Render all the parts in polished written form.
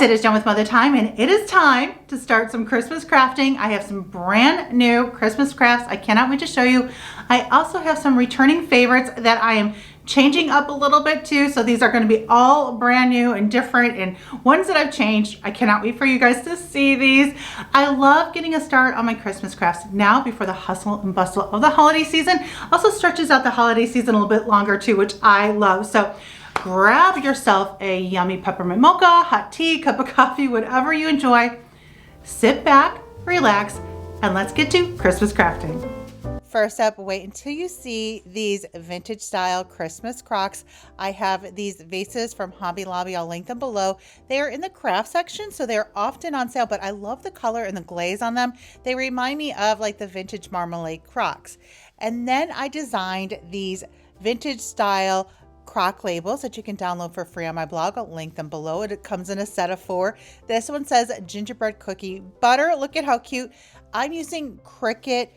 it is done with Mother Time, and it is time to start some Christmas crafting. I have some brand new Christmas crafts I cannot wait to show you. I also have some returning favorites that I am changing up a little bit too. So these are going to be all brand new and different, and ones that I've changed. I cannot wait for you guys to see these. I love getting a start on my Christmas crafts now before the hustle and bustle of the holiday season. Also stretches out the holiday season a little bit longer too, which I love. So grab yourself a yummy peppermint mocha, hot tea, cup of coffee, whatever you enjoy. Sit back, relax, and let's get to Christmas crafting. First up, wait until you see these vintage style Christmas crocks. I have these vases from Hobby Lobby. I'll link them below. They are in the craft section, so they're often on sale, but I love the color and the glaze on them. They remind me of like the vintage marmalade crocks. And then I designed these vintage style crock labels that you can download for free on my blog. I'll link them below. It comes in a set of 4. This one says gingerbread cookie butter. Look at how cute. I'm using Cricut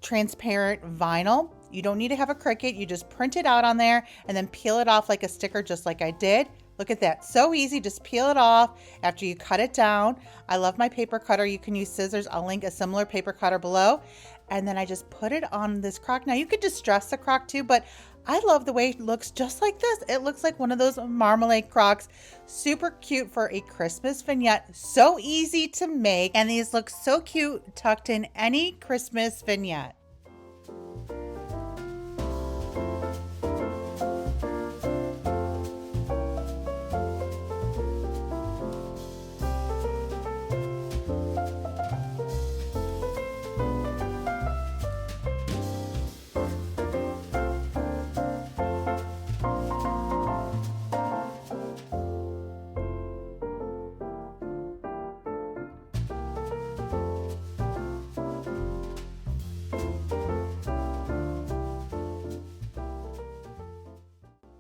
transparent vinyl. You don't need to have a Cricut. You just print it out on there and then peel it off like a sticker, just like I did. Look at that. So easy. Just peel it off after you cut it down. I love my paper cutter. You can use scissors. I'll link a similar paper cutter below. And then I just put it on this crock. Now you could distress the crock too, but I love the way it looks just like this. It looks like one of those marmalade crocks. Super cute for a Christmas vignette. So easy to make. And these look so cute tucked in any Christmas vignette.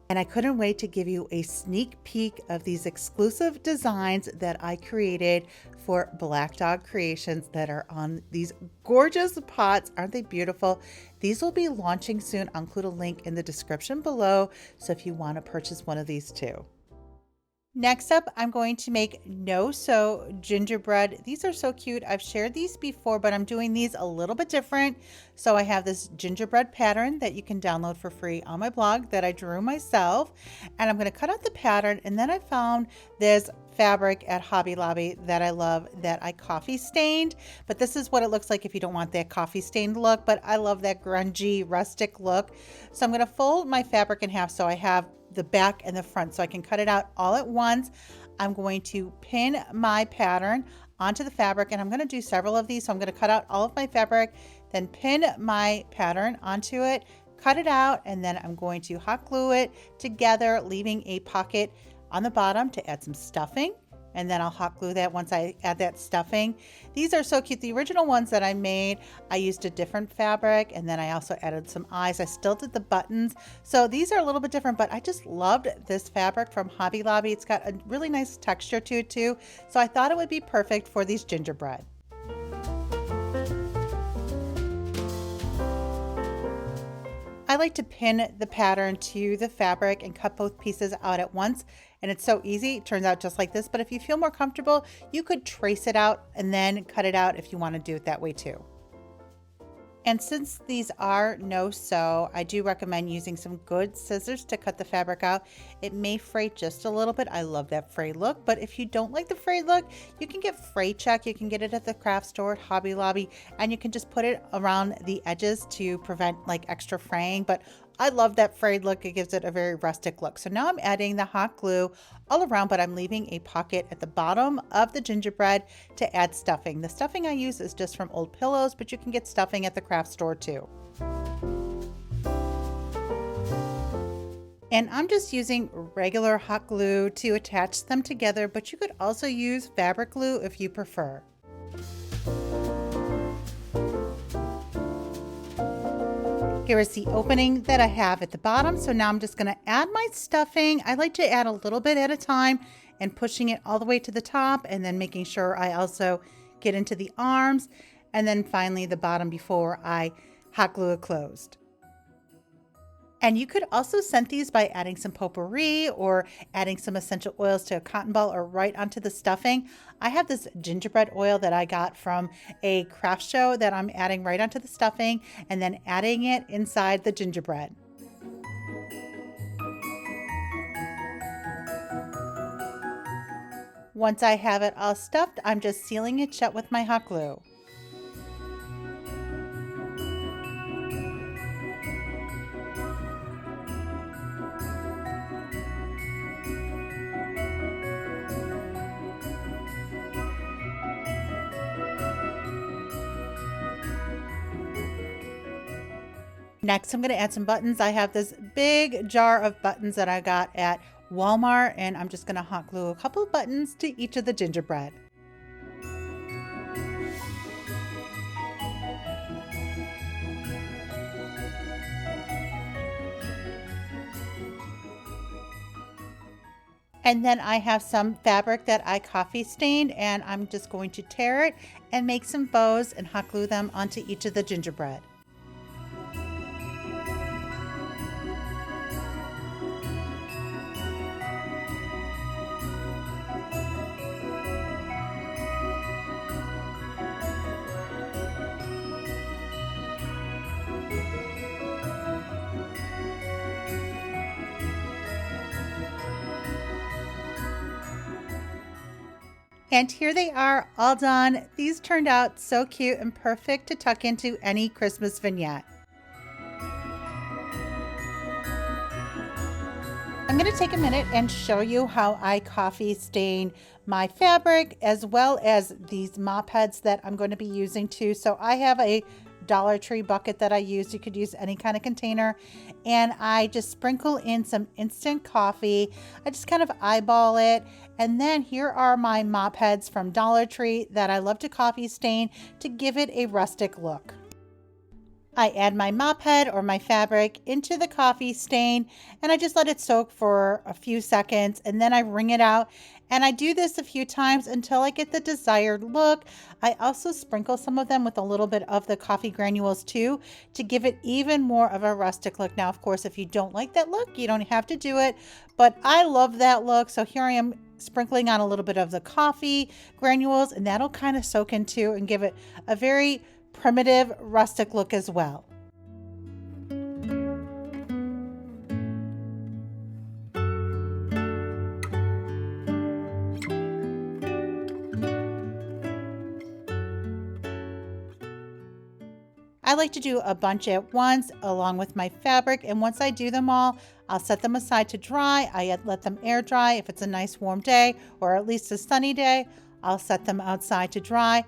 And I couldn't wait to give you a sneak peek of these exclusive designs that I created for Black Dog Creations that are on these gorgeous pots. Aren't they beautiful? These will be launching soon. I'll include a link in the description below, so if you want to purchase one of these too. Next up, I'm going to make no-sew gingerbread. These are so cute. I've shared these before, but I'm doing these a little bit different. So I have this gingerbread pattern that you can download for free on my blog that I drew myself. And I'm going to cut out the pattern. And then I found this fabric at Hobby Lobby that I love that I coffee stained. But this is what it looks like if you don't want that coffee stained look. But I love that grungy, rustic look. So I'm going to fold my fabric in half so I have the back and the front so I can cut it out all at once. I'm going to pin my pattern onto the fabric, and I'm going to do several of these. So I'm going to cut out all of my fabric, then pin my pattern onto it, cut it out, and then I'm going to hot glue it together, leaving a pocket on the bottom to add some stuffing. And then I'll hot glue that once I add that stuffing. These are so cute. The original ones that I made, I used a different fabric, and then I also added some eyes. I still did the buttons. So these are a little bit different, but I just loved this fabric from Hobby Lobby. It's got a really nice texture to it too. So I thought it would be perfect for these gingerbread. I like to pin the pattern to the fabric and cut both pieces out at once. And it's so easy. It turns out just like this. But if you feel more comfortable, you could trace it out and then cut it out if you want to do it that way too. And since these are no-sew, I do recommend using some good scissors to cut the fabric out. It may fray just a little bit. I love that fray look, but if you don't like the fray look, you can get fray check. You can get it at the craft store at Hobby Lobby, and you can just put it around the edges to prevent like extra fraying. But I love that frayed look. It gives it a very rustic look. So now I'm adding the hot glue all around, but I'm leaving a pocket at the bottom of the gingerbread to add stuffing. The stuffing I use is just from old pillows, but you can get stuffing at the craft store too. And I'm just using regular hot glue to attach them together, but you could also use fabric glue if you prefer. Here is the opening that I have at the bottom. So now I'm just going to add my stuffing. I like to add a little bit at a time and pushing it all the way to the top, and then making sure I also get into the arms, and then finally the bottom before I hot glue it closed. And you could also scent these by adding some potpourri or adding some essential oils to a cotton ball or right onto the stuffing. I have this gingerbread oil that I got from a craft show that I'm adding right onto the stuffing and then adding it inside the gingerbread. Once I have it all stuffed, I'm just sealing it shut with my hot glue. Next, I'm going to add some buttons. I have this big jar of buttons that I got at Walmart, and I'm just going to hot glue a couple of buttons to each of the gingerbread. And then I have some fabric that I coffee stained, and I'm just going to tear it and make some bows and hot glue them onto each of the gingerbread. And here they are, all done. These turned out so cute and perfect to tuck into any Christmas vignette. I'm going to take a minute and show you how I coffee stain my fabric as well as these mop heads that I'm going to be using too. So I have a Dollar Tree bucket that I use. You could use any kind of container, and I just sprinkle in some instant coffee. I just kind of eyeball it, and then here are my mop heads from Dollar Tree that I love to coffee stain to give it a rustic look. I add my mop head or my fabric into the coffee stain, and I just let it soak for a few seconds, and then I wring it out. And I do this a few times until I get the desired look. I also sprinkle some of them with a little bit of the coffee granules too to give it even more of a rustic look. Now, of course, if you don't like that look, you don't have to do it, but I love that look. So here I am sprinkling on a little bit of the coffee granules, and that'll kind of soak in too and give it a very primitive, rustic look as well. I like to do a bunch at once along with my fabric, and once I do them all, I'll set them aside to dry. I let them air dry. If it's a nice warm day or at least a sunny day, I'll set them outside to dry.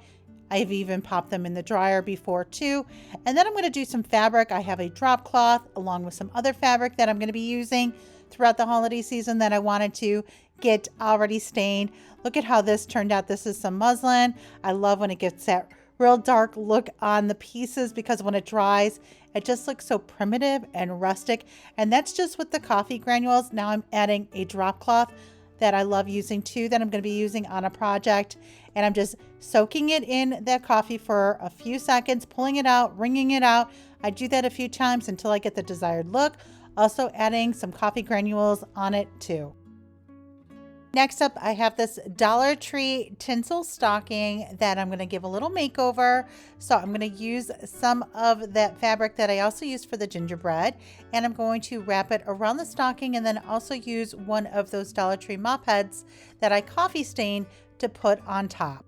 I've even popped them in the dryer before too. And then I'm going to do some fabric. I have a drop cloth along with some other fabric that I'm going to be using throughout the holiday season that I wanted to get already stained. Look at how this turned out. This is some muslin. I love when it gets that real dark look on the pieces because when it dries, it just looks so primitive and rustic. And that's just with the coffee granules. Now I'm adding a drop cloth that I love using too, that I'm going to be using on a project. And I'm just soaking it in that coffee for a few seconds, pulling it out, wringing it out. I do that a few times until I get the desired look. Also adding some coffee granules on it too. Next up, I have this Dollar Tree tinsel stocking that I'm going to give a little makeover. So I'm going to use some of that fabric that I also used for the gingerbread, and I'm going to wrap it around the stocking and then also use one of those Dollar Tree mop heads that I coffee stained to put on top.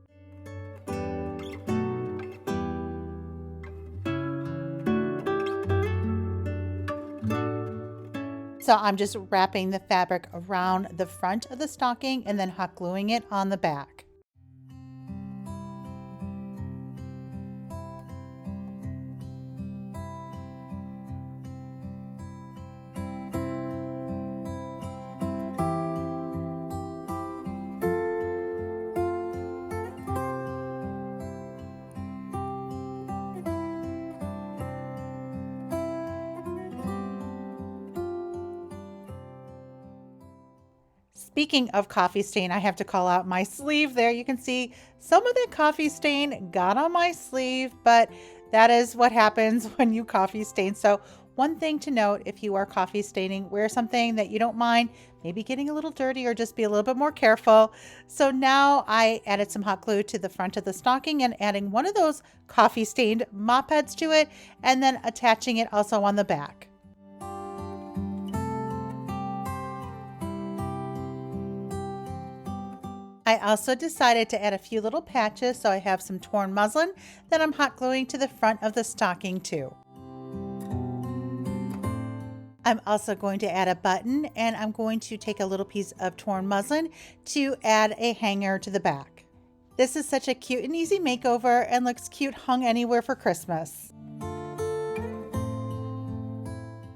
So I'm just wrapping the fabric around the front of the stocking and then hot gluing it on the back. Speaking of coffee stain, I have to call out my sleeve there. You can see some of that coffee stain got on my sleeve, but that is what happens when you coffee stain. So One thing to note, if you are coffee staining, wear something that you don't mind, maybe getting a little dirty, or just be a little bit more careful. So now I added some hot glue to the front of the stocking and adding one of those coffee stained mop heads to it, and then attaching it also on the back. I also decided to add a few little patches, so I have some torn muslin that I'm hot gluing to the front of the stocking too. I'm also going to add a button, and I'm going to take a little piece of torn muslin to add a hanger to the back. This is such a cute and easy makeover and looks cute hung anywhere for Christmas.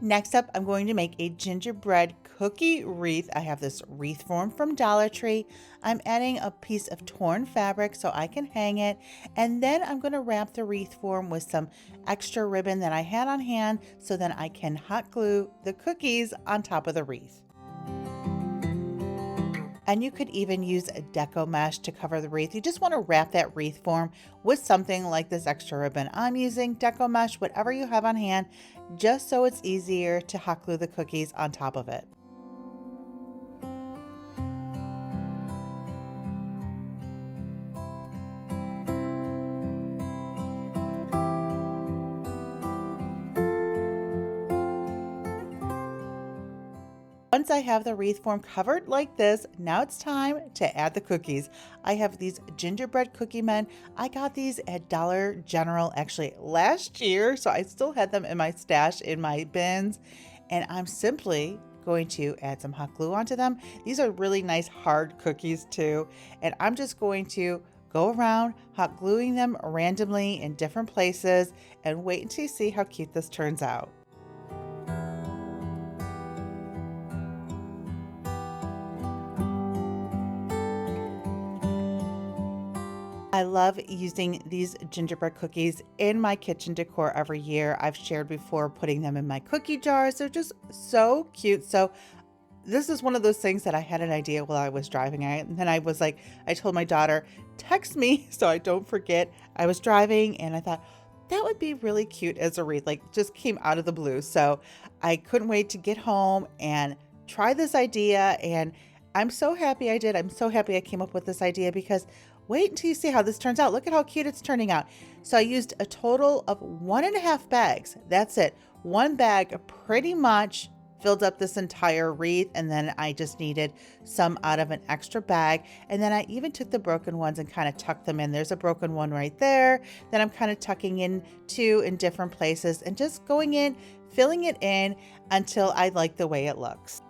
Next up, I'm going to make a gingerbread cookie wreath. I have this wreath form from Dollar Tree. I'm adding a piece of torn fabric so I can hang it. And then I'm going to wrap the wreath form with some extra ribbon that I had on hand so then I can hot glue the cookies on top of the wreath. And you could even use a deco mesh to cover the wreath. You just want to wrap that wreath form with something like this extra ribbon. I'm using deco mesh, whatever you have on hand, just so it's easier to hot glue the cookies on top of it. Once I have the wreath form covered like this, now it's time to add the cookies. I have these gingerbread cookie men. I got these at Dollar General actually last year, so I still had them in my stash in my bins. And I'm simply going to add some hot glue onto them. These are really nice hard cookies too. And I'm just going to go around hot gluing them randomly in different places and wait until you see how cute this turns out. I love using these gingerbread cookies in my kitchen decor every year. I've shared before putting them in my cookie jars. They're just so cute. So this is one of those things that I had an idea while I was driving. And then I was like, I told my daughter, text me so I don't forget. I was driving and I thought, that would be really cute as a wreath, like just came out of the blue. So I couldn't wait to get home and try this idea. And I'm so happy I did. I'm so happy I came up with this idea because wait until you see how this turns out. Look at how cute it's turning out. So I used a total of 1.5 bags. That's it. One bag pretty much filled up this entire wreath, and then I just needed some out of an extra bag. And then I even took the broken ones and kind of tucked them in. There's a broken one right there that I'm kind of tucking in two in different places and just going in, filling it in until I like the way it looks.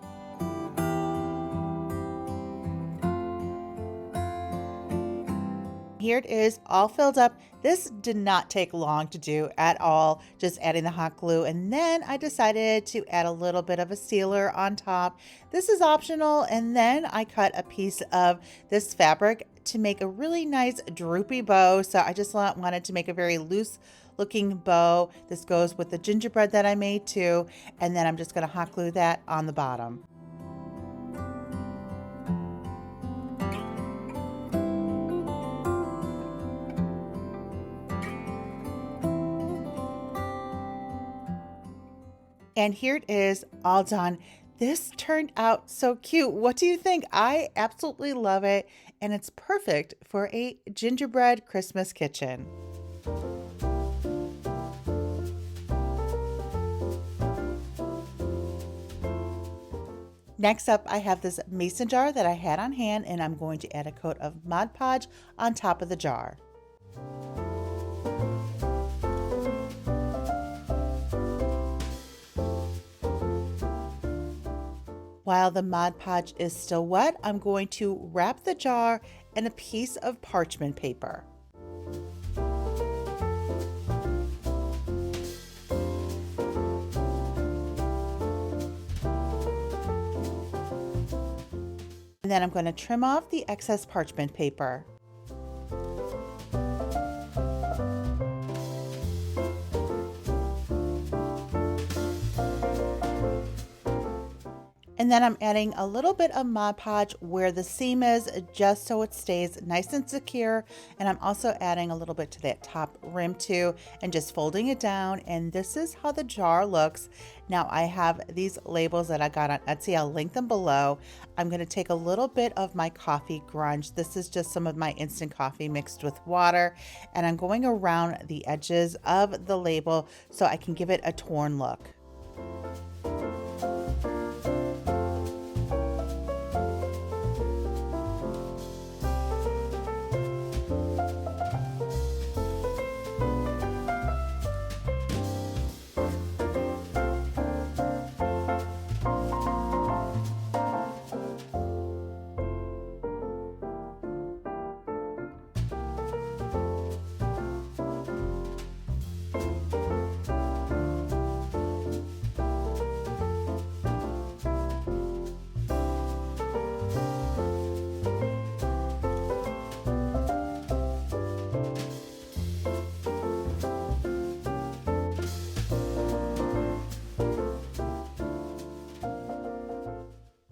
Here it is all filled up. This did not take long to do at all, just adding the hot glue. And then I decided to add a little bit of a sealer on top. This is optional. And then I cut a piece of this fabric to make a really nice droopy bow. So I just wanted to make a very loose looking bow. This goes with the gingerbread that I made too. And then I'm just going to hot glue that on the bottom. And here it is all done. This turned out so cute. What do you think? I absolutely love it. And it's perfect for a gingerbread Christmas kitchen. Next up, I have this mason jar that I had on hand, and I'm going to add a coat of Mod Podge on top of the jar. While the Mod Podge is still wet, I'm going to wrap the jar in a piece of parchment paper. And then I'm going to trim off the excess parchment paper. And then I'm adding a little bit of Mod Podge where the seam is, just so it stays nice and secure. And I'm also adding a little bit to that top rim too, and just folding it down. And this is how the jar looks. Now I have these labels that I got on Etsy. I'll link them below. I'm going to take a little bit of my coffee grunge. This is just some of my instant coffee mixed with water. And I'm going around the edges of the label so I can give it a torn look.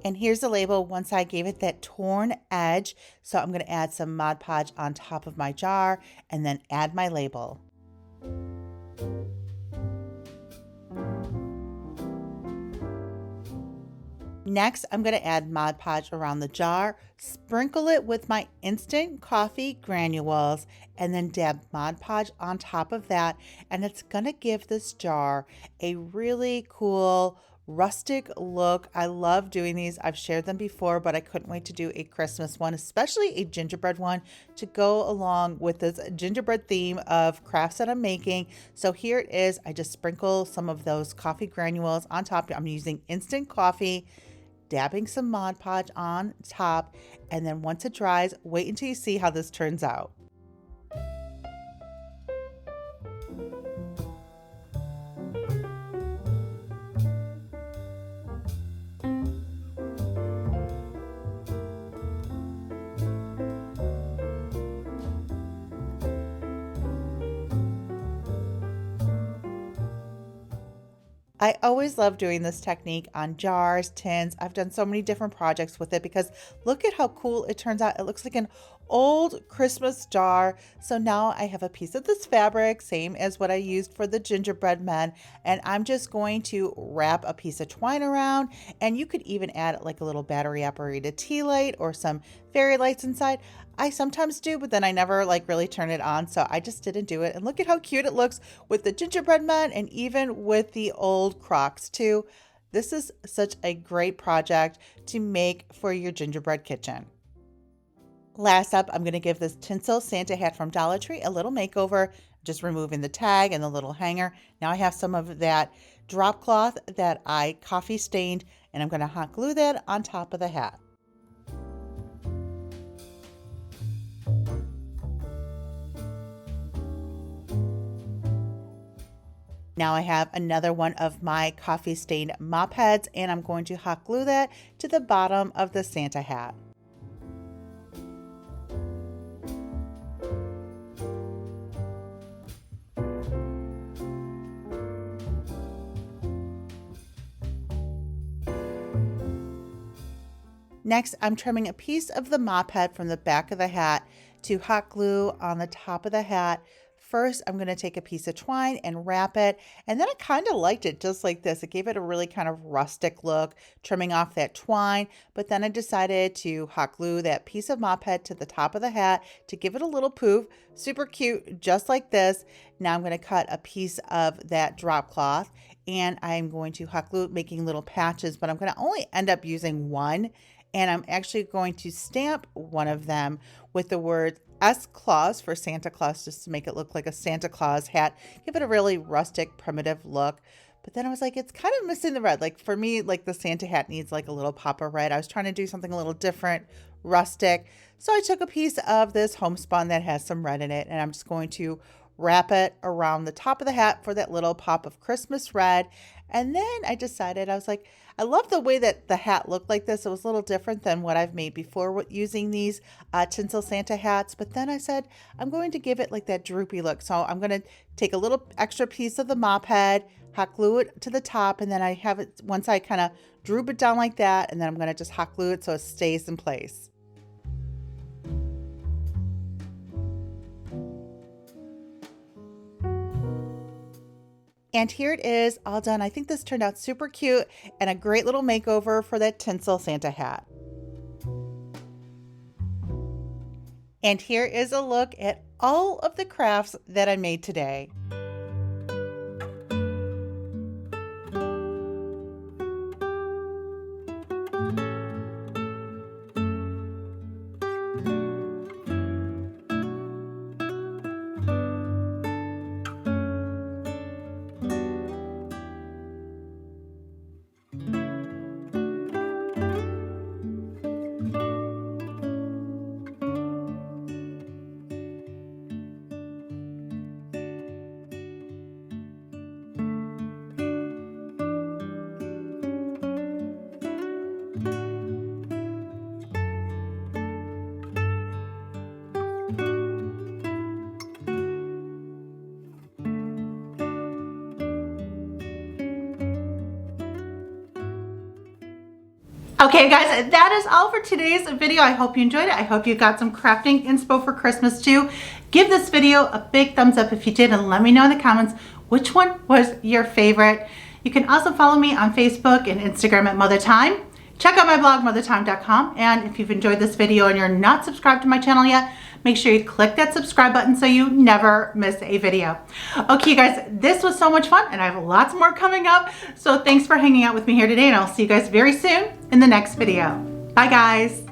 And here's the label once I gave it that torn edge. So I'm going to add some Mod Podge on top of my jar and then add my label. Next, I'm going to add Mod Podge around the jar, sprinkle it with my instant coffee granules, and then dab Mod Podge on top of that. And it's going to give this jar a really cool rustic look. I love doing these. I've shared them before, but I couldn't wait to do a Christmas one, especially a gingerbread one to go along with this gingerbread theme of crafts that I'm making. So here it is. I just sprinkle some of those coffee granules on top. I'm using instant coffee, dabbing some Mod Podge on top, and then once it dries, wait until you see how this turns out. I always love doing this technique on jars, tins. I've done so many different projects with it because look at how cool it turns out. It looks like an old Christmas jar. So now I have a piece of this fabric, same as what I used for the gingerbread men, and I'm just going to wrap a piece of twine around, and you could even add like a little battery operated tea light or some fairy lights inside. I sometimes do, but then I never like really turn it on, so I just didn't do it. And look at how cute it looks with the gingerbread men and even with the old crocks too. This is such a great project to make for your gingerbread kitchen. Last up, I'm going to give this Tinsel Santa hat from Dollar Tree a little makeover, just removing the tag and the little hanger. Now I have some of that drop cloth that I coffee stained, and I'm going to hot glue that on top of the hat. Now I have another one of my coffee stained mop heads, and I'm going to hot glue that to the bottom of the Santa hat. Next, I'm trimming a piece of the mop head from the back of the hat to hot glue on the top of the hat. First, I'm going to take a piece of twine and wrap it, and then I kind of liked it just like this. It gave it a really kind of rustic look, trimming off that twine, but then I decided to hot glue that piece of mop head to the top of the hat to give it a little poof. Super cute, just like this. Now I'm going to cut a piece of that drop cloth, and I'm going to hot glue, making little patches, but I'm going to only end up using one, and I'm actually going to stamp one of them with the word S Claus for Santa Claus, just to make it look like a Santa Claus hat, give it a really rustic, primitive look. But then I was like, it's kind of missing the red. Like for me, like the Santa hat needs like a little pop of red. I was trying to do something a little different, rustic. So I took a piece of this homespun that has some red in it, and I'm just going to wrap it around the top of the hat for that little pop of Christmas red. And then I decided, I was like, I love the way that the hat looked like this. It was a little different than what I've made before using these Tinsel Santa hats. But then I said, I'm going to give it like that droopy look. So I'm going to take a little extra piece of the mop head, hot glue it to the top, and then I have it, once I kind of droop it down like that, and then I'm going to just hot glue it so it stays in place. And here it is, all done. I think this turned out super cute and a great little makeover for that Tinsel Santa hat. And here is a look at all of the crafts that I made today. Okay guys, that is all for today's video. I hope you enjoyed it. I hope you got some crafting inspo for Christmas too. Give this video a big thumbs up if you did, and let me know in the comments which one was your favorite. You can also follow me on Facebook and Instagram at Mother Time. Check out my blog, mothertime.com. And if you've enjoyed this video and you're not subscribed to my channel yet, make sure you click that subscribe button so you never miss a video. Okay, guys, this was so much fun, and I have lots more coming up. So thanks for hanging out with me here today, and I'll see you guys very soon in the next video. Bye, guys.